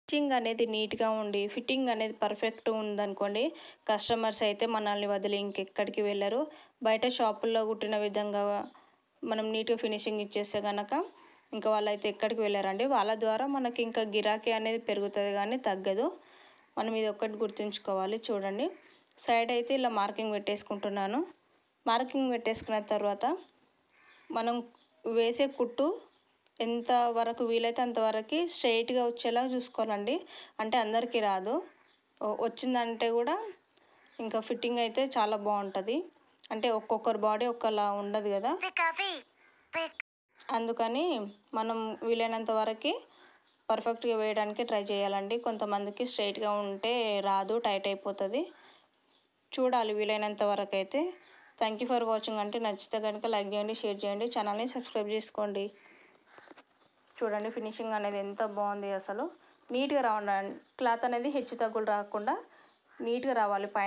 Stitching అనేది నీట్గా ఉండి ఫిట్టింగ్ అనేది పర్ఫెక్ట్ ఉందనుకోండి, కస్టమర్స్ అయితే మనల్ని వదిలి ఇంకెక్కడికి వెళ్ళరు. బయట షాపుల్లో కుట్టిన విధంగా మనం నీట్గా ఫినిషింగ్ ఇచ్చేస్తే కనుక ఇంకా వాళ్ళైతే ఎక్కడికి వెళ్ళారండి. వాళ్ళ ద్వారా మనకి ఇంకా గిరాకీ అనేది పెరుగుతుంది కానీ తగ్గదు. మనం ఇది ఒక్కటి గుర్తుంచుకోవాలి. చూడండి, సైడ్ అయితే ఇలా మార్కింగ్ పెట్టేసుకుంటున్నాను. మార్కింగ్ పెట్టేసుకున్న తర్వాత మనం వేసే కుట్టు ఎంత వరకు వీలైతే అంతవరకు స్ట్రైట్గా వచ్చేలా చూసుకోవాలండి. అంటే అందరికీ రాదు, వచ్చిందంటే కూడా ఇంకా ఫిట్టింగ్ అయితే చాలా బాగుంటుంది. అంటే ఒక్కొక్కరి బాడీ ఒక్కలా ఉండదు కదా, అందుకని మనం వీలైనంత వరకు పర్ఫెక్ట్గా వేయడానికి ట్రై చేయాలండి. కొంతమందికి స్ట్రైట్గా ఉంటే రాదు, టైట్ అయిపోతుంది. చూడాలి వీలైనంత వరకు అయితే. Thank you for watching. అంటే నచ్చితే కనుక లైక్ చేయండి, షేర్ చేయండి, ఛానల్ని సబ్స్క్రైబ్ చేసుకోండి. చూడండి ఫినిషింగ్ అనేది ఎంత బాగుంది. అసలు నీట్గా రావాలి, క్లాత్ అనేది హెచ్చు తగ్గులు రాకుండా నీట్గా రావాలి. పైన